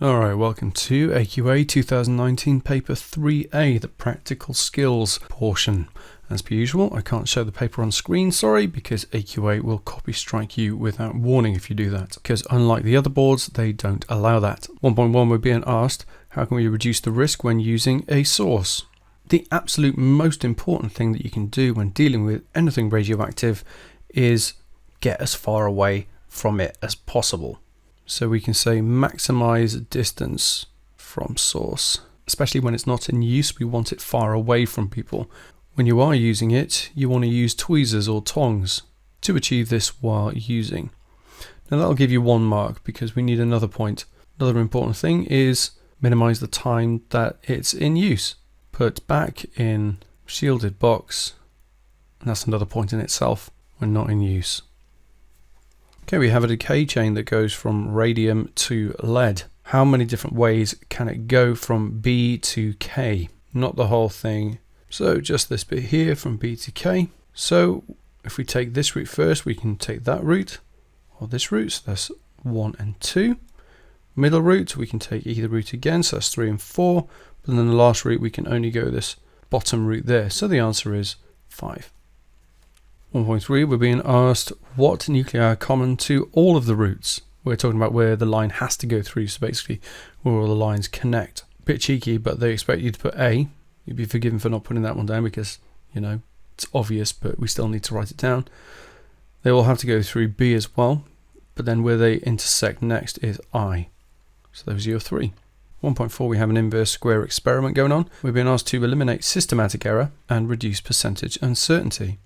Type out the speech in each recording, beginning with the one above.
Alright, welcome to AQA 2019 paper 3A, the practical skills portion. As per usual, I can't show the paper on screen, sorry, because AQA will copy strike you without warning if you do that, because unlike the other boards, they don't allow that. 1.1 we're being asked, how can we reduce the risk when using a source? The absolute most important thing that you can do when dealing with anything radioactive is get as far away from it as possible. So we can say maximize distance from source. Especially when it's not in use, we want it far away from people. When you are using it, you want to use tweezers or tongs to achieve this while using. Now that'll give you 1 mark because we need another point. Another important thing is minimize the time that it's in use. Put back in shielded box, and that's another point in itself when not in use. Okay, we have a decay chain that goes from radium to lead. How many different ways can it go from B to K? Not the whole thing. So just this bit here from B to K. So if we take this route first, we can take that route or this route. So that's 1 and 2. Middle route, we can take either route again. So that's 3 and 4. But then the last route, we can only go this bottom route there. So the answer is 5. 1.3, we're being asked what nuclei are common to all of the routes. We're talking about where the line has to go through, so basically where all the lines connect. Bit cheeky, but they expect you to put A. You'd be forgiven for not putting that one down because, you know, it's obvious, but we still need to write it down. They all have to go through B as well, but then where they intersect next is I. So those are your 3. 1.4, we have an inverse square experiment going on. We're being asked to eliminate systematic error and reduce percentage uncertainty.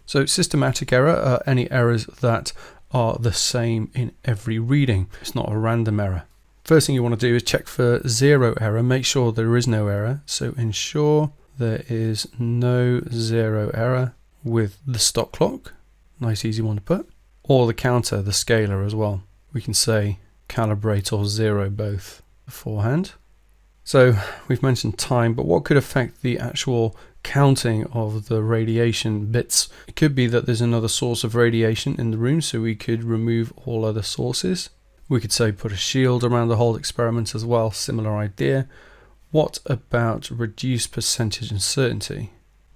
So systematic error are any errors that are the same in every reading. It's not a random error. First thing you want to do is check for 0 error. Make sure there is no error. So ensure there is no 0 error with the stop clock. Nice easy one to put. Or the counter, the scaler as well. We can say calibrate or 0 both beforehand. So we've mentioned time, but what could affect the actual counting of the radiation bits? It could be that there's another source of radiation in the room, so we could remove all other sources. We could say put a shield around the whole experiment as well, similar idea. What about reduce percentage uncertainty?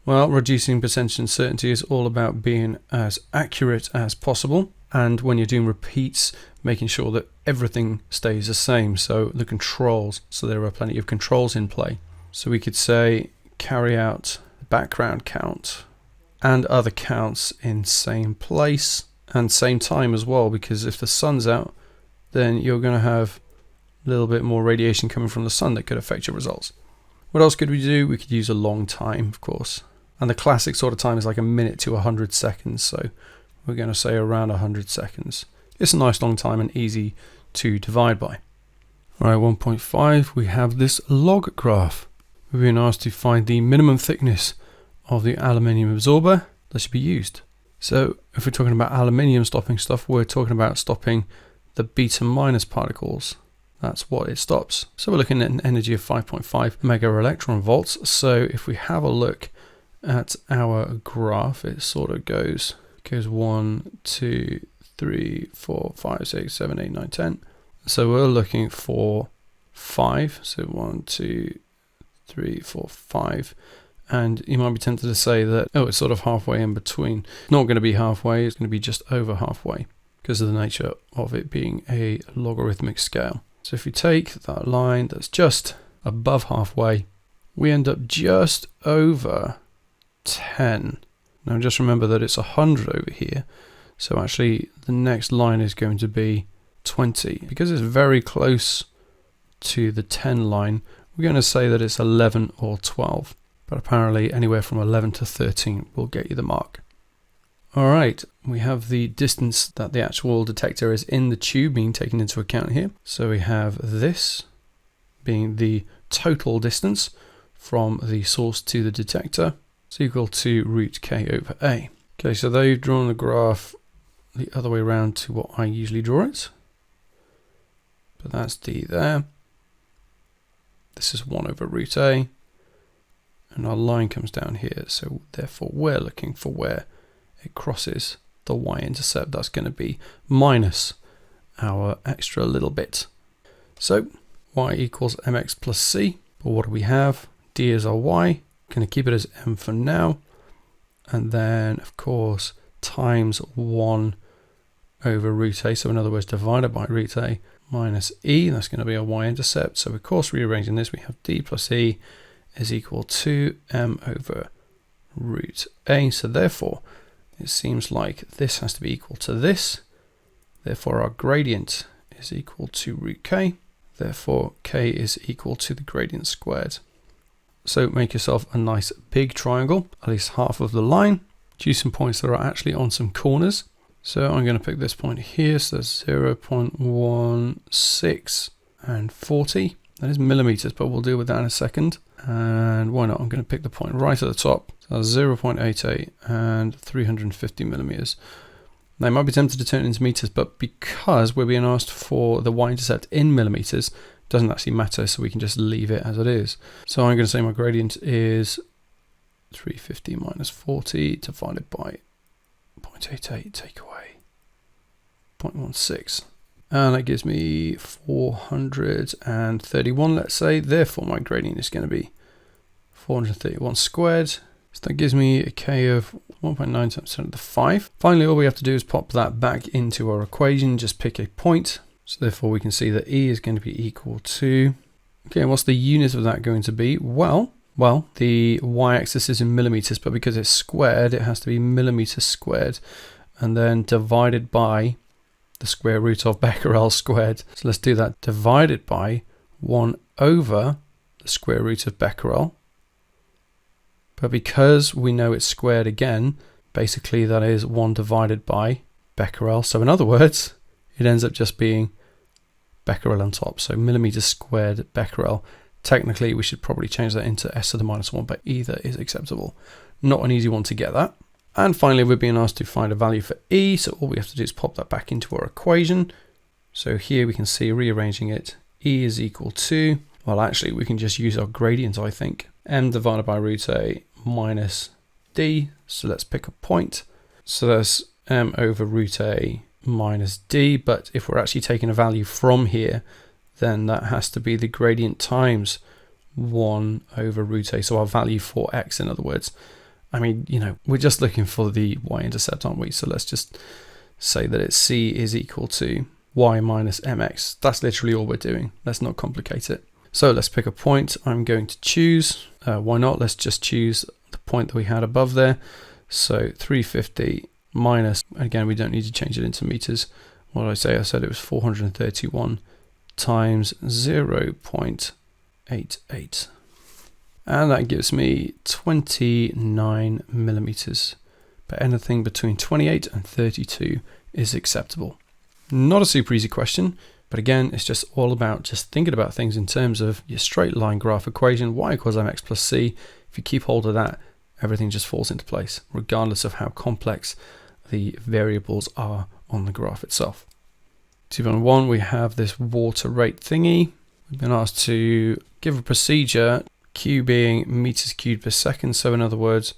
Well, reducing percentage uncertainty is all about being as accurate as possible, and when you're doing repeats, making sure that everything stays the same. So the controls, so there are plenty of controls in play. So we could say carry out background count and other counts in same place and same time as well, because if the sun's out, then you're going to have a little bit more radiation coming from the sun that could affect your results. What else could we do? We could use a long time, of course. And the classic sort of time is like a minute to 100 seconds. So we're going to say around 100 seconds. It's a nice long time and easy to divide by. All right, 1.5, we have this log graph. We've been asked to find the minimum thickness of the aluminium absorber that should be used. So if we're talking about aluminium stopping stuff, we're talking about stopping the beta minus particles. That's what it stops. So we're looking at an energy of 5.5 mega electron volts. So if we have a look at our graph, it sort of goes 1, 2, 3, 4, 5, 6, 7, 8, 9, 10. So we're looking for 5. So 1, 2, 3, 4, 5. And you might be tempted to say that, oh, it's sort of halfway in between. It's not going to be halfway, it's going to be just over halfway because of the nature of it being a logarithmic scale. So if you take that line that's just above halfway, we end up just over 10. Now just remember that it's 100 over here. So actually the next line is going to be 20. Because it's very close to the 10 line, we're going to say that it's 11 or 12. But apparently anywhere from 11 to 13 will get you the mark. All right, we have the distance that the actual detector is in the tube being taken into account here. So we have this being the total distance from the source to the detector. It's equal to root K over A. Okay, so they've drawn the graph the other way around to what I usually draw it. But that's D there. This is 1 over root A. And our line comes down here. So therefore we're looking for where it crosses the y-intercept. That's going to be minus our extra little bit. So y equals mx plus c. But what do we have? D is our y. Going to keep it as m for now. And then, of course, times 1 over root a. So in other words, divided by root a minus e. That's going to be our y-intercept. So of course, rearranging this, we have d plus e is equal to m over root a. So therefore, it seems like this has to be equal to this. Therefore, our gradient is equal to root k. Therefore, k is equal to the gradient squared. So make yourself a nice big triangle, at least half of the line. Choose some points that are actually on some corners. So I'm going to pick this point here. So that's 0.16 and 40. That is millimeters, but we'll deal with that in a second. And why not? I'm going to pick the point right at the top. So that's 0.88 and 350 millimeters. Now, I might be tempted to turn it into meters, but because we're being asked for the y-intercept in millimeters, it doesn't actually matter, so we can just leave it as it is. So I'm going to say my gradient is 350 minus 40 divided by 0.88, take away 0.16. And that gives me 431, let's say. Therefore, my gradient is going to be 431 squared. So that gives me a k of 1.9 times 10 to the 5. Finally, all we have to do is pop that back into our equation, just pick a point. So therefore, we can see that E is going to be equal to, okay, what's the unit of that going to be? Well, the y-axis is in millimeters, but because it's squared, it has to be millimeters squared, and then divided by the square root of Becquerel squared. So let's do that. Divided by 1 over the square root of Becquerel. But because we know it's squared again, basically that is 1 divided by Becquerel. So in other words, it ends up just being Becquerel on top. So millimeters squared Becquerel. Technically, we should probably change that into s to the minus 1, but either is acceptable. Not an easy one to get that. And finally, we're being asked to find a value for E. So all we have to do is pop that back into our equation. So here we can see, rearranging it, E is equal to, well, actually, we can just use our gradient, I think. M divided by root A minus D. So let's pick a point. So that's M over root A minus D. But if we're actually taking a value from here, then that has to be the gradient times 1 over root A. So our value for x, in other words. I mean, you know, we're just looking for the y-intercept, aren't we? So let's just say that it's C is equal to y minus mx. That's literally all we're doing. Let's not complicate it. So let's pick a point. I'm going to choose, why not? Let's just choose the point that we had above there. So 350 minus, again, we don't need to change it into meters. What did I say? I said it was 431 times 0.88. And that gives me 29 millimeters. But anything between 28 and 32 is acceptable. Not a super easy question, but again, it's just all about just thinking about things in terms of your straight line graph equation, y equals mx plus c. If you keep hold of that, everything just falls into place, regardless of how complex the variables are on the graph itself. 2.1, we have this water rate thingy. We've been asked to give a procedure, Q being meters cubed per second. So in other words,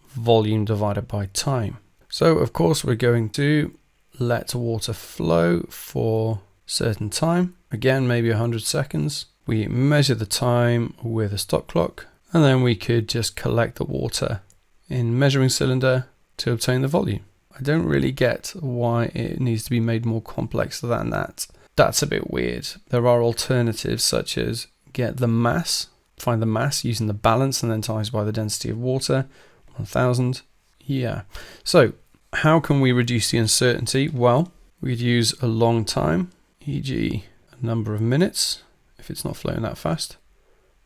volume divided by time. So of course, we're going to let water flow for a certain time. Again, maybe 100 seconds. We measure the time with a stop clock, and then we could just collect the water in measuring cylinder to obtain the volume. I don't really get why it needs to be made more complex than that. That's a bit weird. There are alternatives such as get the mass, find the mass using the balance and then times by the density of water, 1000. Yeah. So how can we reduce the uncertainty? Well, we could use a long time, e.g. a number of minutes, if it's not flowing that fast.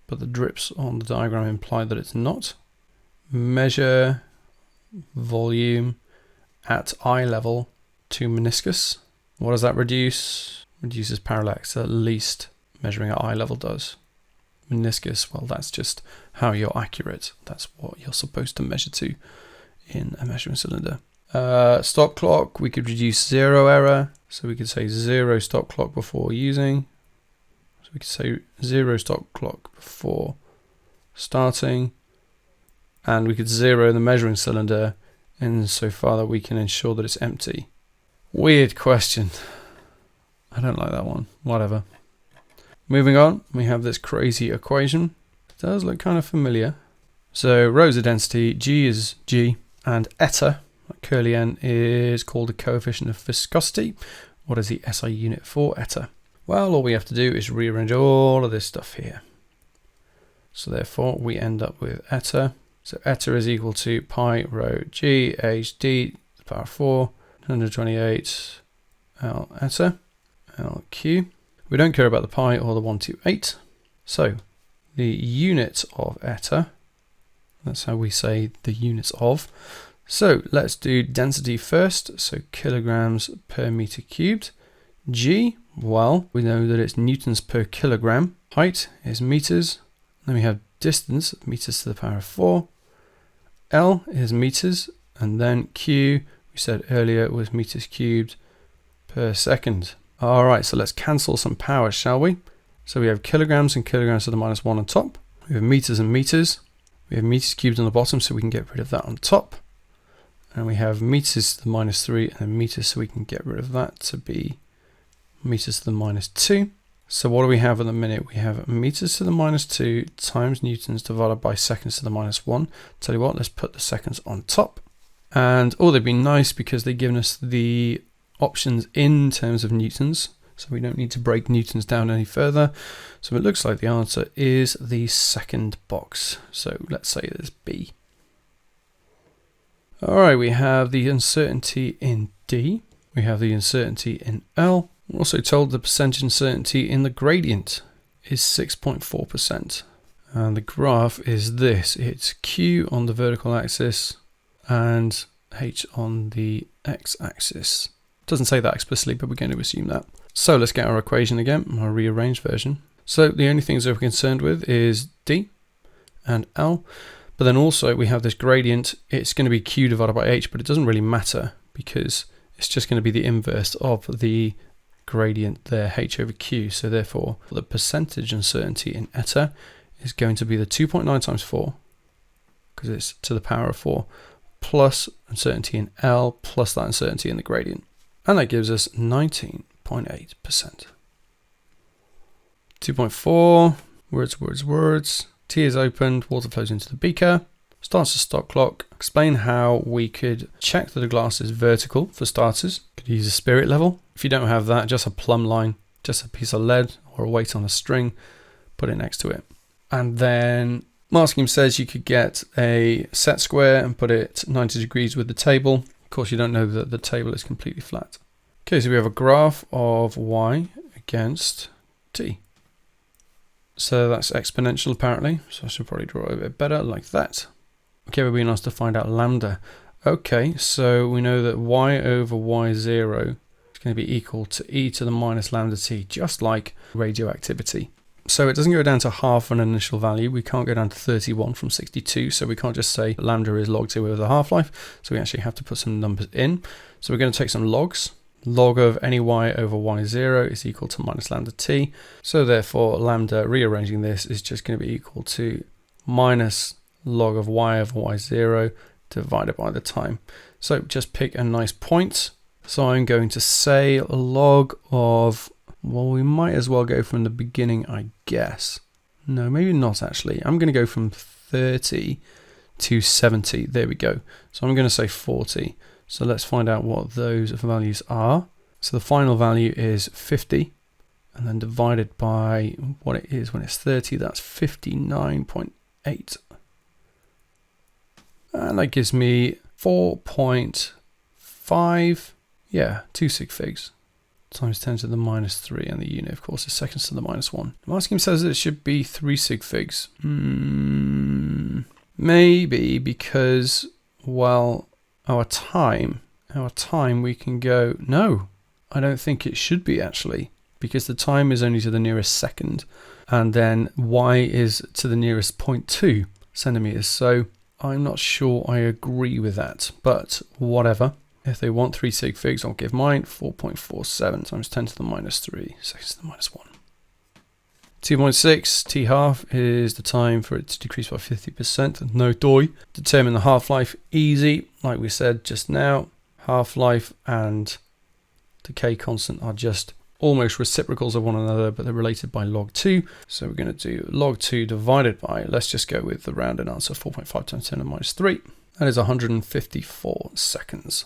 But the drips on the diagram imply that it's not. Measure volume at eye level to meniscus. What does that reduce? Reduces parallax, at least measuring at eye level does. Meniscus, well, that's just how you're accurate. That's what you're supposed to measure to in a measuring cylinder. Stop clock, we could reduce zero error. So we could say 0 stop clock before using. So we could say 0 stop clock before starting. And we could 0 the measuring cylinder insofar that we can ensure that it's empty. Weird question. I don't like that one. Whatever. Moving on, we have this crazy equation. It does look kind of familiar. So rho is a density, G is G, and eta, curly n, is called the coefficient of viscosity. What is the SI unit for eta? Well, all we have to do is rearrange all of this stuff here. So therefore, we end up with eta. So eta is equal to pi rho G h d to the power 4, 128 L eta, LQ. We don't care about the pi or the 128. So the unit of eta, that's how we say the units of. So let's do density first. So kilograms per meter cubed. G, well, we know that it's newtons per kilogram. Height is meters. Then we have distance, meters to the power of 4. L is meters. And then Q, we said earlier, was meters cubed per second. All right, so let's cancel some powers, shall we? So we have kilograms and kilograms to the minus 1 on top. We have meters and meters. We have meters cubed on the bottom, so we can get rid of that on top. And we have meters to the minus 3 and then meters, so we can get rid of that to be meters to the minus 2. So what do we have at the minute? We have meters to the minus 2 times newtons divided by seconds to the minus 1. Tell you what, let's put the seconds on top. And oh, they've been nice because they've given us the options in terms of newtons, so we don't need to break newtons down any further. So it looks like the answer is the second box. So let's say there's B. All right, we have the uncertainty in D. We have the uncertainty in L. We're also told the percentage uncertainty in the gradient is 6.4%. And the graph is this. It's Q on the vertical axis and H on the x-axis. Doesn't say that explicitly, but we're going to assume that. So let's get our equation again, our rearranged version. So the only things that we're concerned with is D and L. But then also we have this gradient. It's going to be Q divided by H, but it doesn't really matter because it's just going to be the inverse of the gradient there, H over Q. So therefore, the percentage uncertainty in eta is going to be the 2.9 times 4, because it's to the power of 4, plus uncertainty in L, plus that uncertainty in the gradient. And that gives us 19.8%. 2.4, words. T is opened, water flows into the beaker. Starts the stop clock. Explain how we could check that the glass is vertical for starters. Could use a spirit level. If you don't have that, just a plumb line, just a piece of lead or a weight on a string, put it next to it. And then Mark Scheme says you could get a set square and put it 90 degrees with the table. Of course, you don't know that the table is completely flat. Okay, so we have a graph of y against t. So that's exponential apparently. So I should probably draw it a bit better like that. Okay, we're being asked to find out lambda. Okay, so we know that y over y0 is going to be equal to e to the minus lambda t, just like radioactivity. So it doesn't go down to half an initial value. We can't go down to 31 from 62. So we can't just say lambda is log 2 over the half-life. So we actually have to put some numbers in. So we're going to take some logs. Log of any y over y0 is equal to minus lambda t. So therefore, lambda, rearranging this, is just going to be equal to minus log of y over y0 divided by the time. So just pick a nice point. So I'm going to say log of, well, we might as well go from the beginning, I guess. No, maybe not actually. I'm going to go from 30 to 70. There we go. So I'm going to say 40. So let's find out what those values are. So the final value is 50. And then divided by what it is when it's 30, that's 59.8. And that gives me 4.5, yeah, 2 sig figs. Times 10 to the minus 3, and the unit, of course, is seconds to the minus 1. Mark Scheme says that it should be 3 sig figs. Maybe because, well, our time we can go, no, I don't think it should be actually, because the time is only to the nearest second, and then y is to the nearest 0.2 centimeters. So I'm not sure I agree with that, but whatever. If they want 3 sig figs, I'll give mine 4.47 times 10 to the minus 3, seconds to the minus 1. 2.6 t half is the time for it to decrease by 50%. No doy. Determine the half-life. Easy, like we said just now. Half-life and decay constant are just almost reciprocals of one another, but they're related by log 2. So we're going to do log 2 divided by, let's just go with the rounded answer, 4.5 times 10 to the minus 3. That is 154 seconds.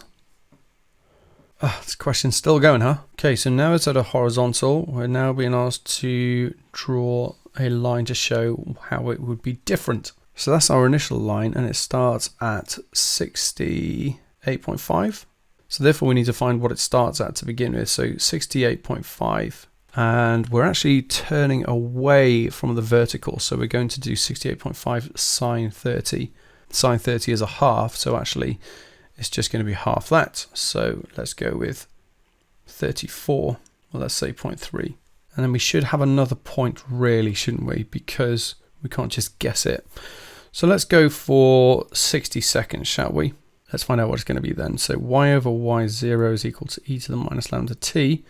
This question's still going, huh? Okay, so now it's at a horizontal. We're now being asked to draw a line to show how it would be different. So that's our initial line, and it starts at 68.5. So therefore we need to find what it starts at to begin with. So 68.5, and we're actually turning away from the vertical. So we're going to do 68.5 sine 30. Sine 30 is a half, so actually it's just going to be half that. So let's go with 34, well, let's say 0.3. And then we should have another point really, shouldn't we? Because we can't just guess it. So let's go for 60 seconds, shall we? Let's find out what it's going to be then. So y over y0 is equal to e to the minus lambda t.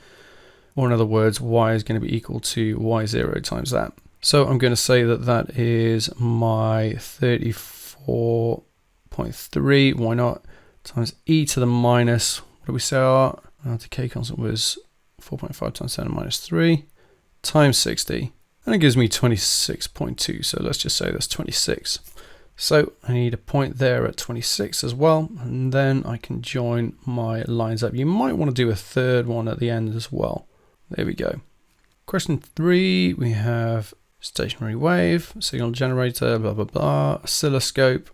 Or in other words, y is going to be equal to y0 times that. So I'm going to say that that is my 34.3, why not, times e to the minus, what do we say our decay constant was 4.5 times 10 to the minus 3, times 60. And it gives me 26.2, so let's just say that's 26. So I need a point there at 26 as well, and then I can join my lines up. You might want to do a third one at the end as well. There we go. Question 3, we have stationary wave, signal generator, blah, blah, blah, oscilloscope.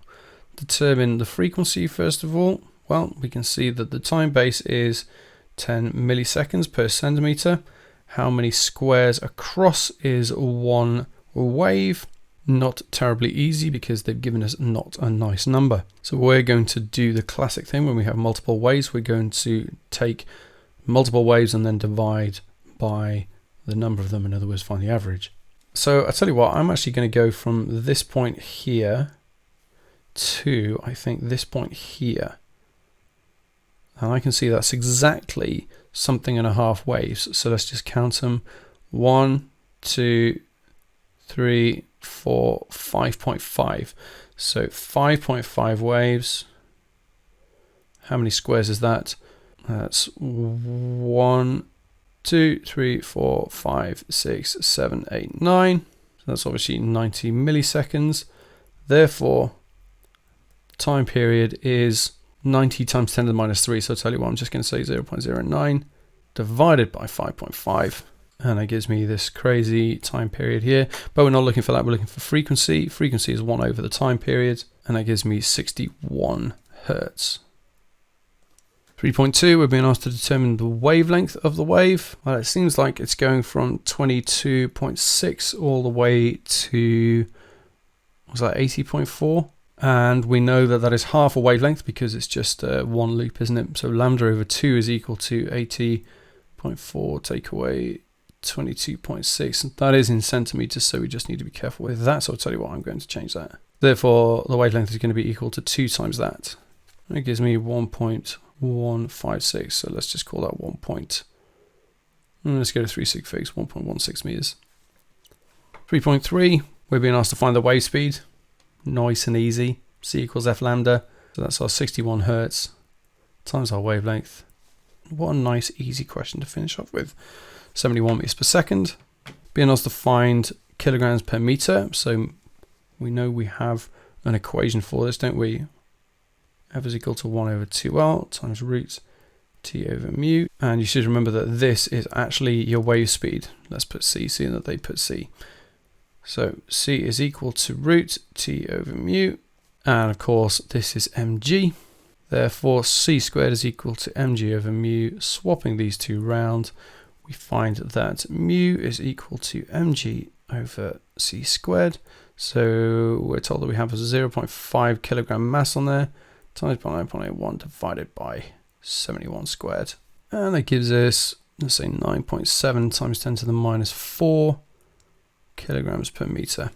Determine the frequency first of all. Well, we can see that the time base is 10 milliseconds per centimeter. How many squares across is one wave? Not terribly easy because they've given us not a nice number. So we're going to do the classic thing when we have multiple waves. We're going to take multiple waves and then divide by the number of them. In other words, find the average. So I tell you what, I'm actually going to go from this point here to, I think, this point here. And I can see that's exactly something and a half waves. So let's just count them. 1, 2, 3, 4, 5.5. So 5.5 waves. How many squares is that? That's 1, 2, 3, 4, 5, 6, 7, 8, 9. So that's obviously 90 milliseconds. Therefore, time period is 90 times 10 to the minus 3. So I'll tell you what, I'm just going to say 0.09 divided by 5.5. And that gives me this crazy time period here. But we're not looking for that. We're looking for frequency. Frequency is 1 over the time period. And that gives me 61 hertz. 3.2, we're being asked to determine the wavelength of the wave. Well, it seems like it's going from 22.6 all the way to, was that 80.4? And we know that that is half a wavelength because it's just one loop, isn't it? So lambda over 2 is equal to 80.4 take away 22.6. That is in centimeters, so we just need to be careful with that. So I'll tell you what, I'm going to change that. Therefore, the wavelength is going to be equal to 2 times that. It gives me 1.156. So let's just call that 1 point. And let's go to 3 sig figs, 1.16 meters. 3.3, we're being asked to find the wave speed. Nice and easy. C equals F lambda. So that's our 61 hertz times our wavelength. What a nice, easy question to finish off with. 71 meters per second. Being asked to find kilograms per meter. So we know we have an equation for this, don't we? F is equal to 1 over 2L times root T over mu. And you should remember that this is actually your wave speed. Let's put C, seeing that they put C. So C is equal to root T over mu. And of course, this is mg. Therefore, C squared is equal to mg over mu. Swapping these two round, we find that mu is equal to mg over C squared. So we're told that we have a 0.5 kilogram mass on there, times by 9.81 divided by 71 squared. And that gives us, let's say, 9.7 times 10 to the minus 4 kilograms per meter.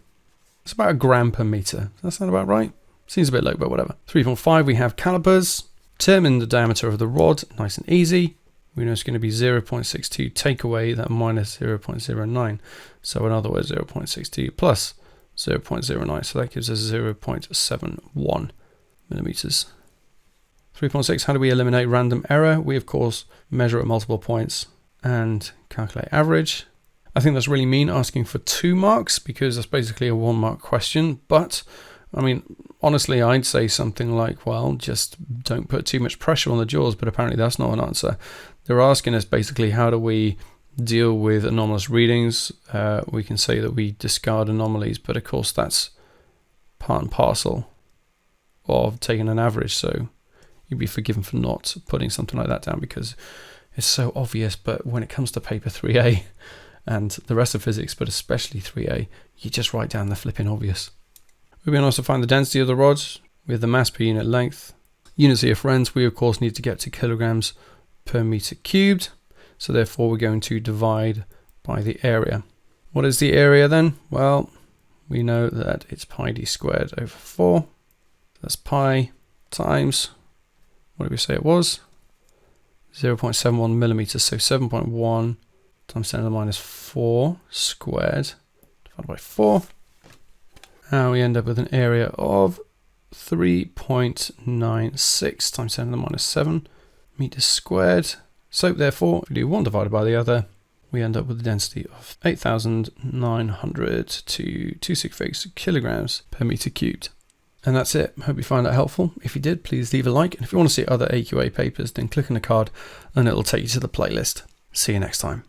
It's about a gram per meter. Does that sound about right? Seems a bit low, but whatever. 3.5, we have calipers. Determine the diameter of the rod. Nice and easy. We know it's going to be 0.62 take away that minus 0.09. So in other words, 0.62 plus 0.09. So that gives us 0.71 millimeters. 3.6, how do we eliminate random error? We, of course, measure at multiple points and calculate average. I think that's really mean asking for 2 marks because that's basically a 1 mark question. But I mean, honestly, I'd say something like, well, just don't put too much pressure on the jaws, but apparently that's not an answer. They're asking us basically, how do we deal with anomalous readings? We can say that we discard anomalies, but of course that's part and parcel of taking an average. So you'd be forgiven for not putting something like that down because it's so obvious. But when it comes to paper 3A and the rest of physics, but especially 3A, you just write down the flipping obvious. We can also find the density of the rods with the mass per unit length. Units here, friends, we of course need to get to kilograms per meter cubed. So therefore we're going to divide by the area. What is the area then? Well, we know that it's pi d squared over 4. That's pi times, what did we say it was? 0.71 millimeters. So 7.1 times 10 to the minus 4 squared divided by 4. And we end up with an area of 3.96 times 10 to the minus 7 meters squared. So therefore, if we do one divided by the other, we end up with a density of 8,900 to 266 kilograms per meter cubed. And that's it. Hope you find that helpful. If you did, please leave a like. And if you want to see other AQA papers, then click on the card and it'll take you to the playlist. See you next time.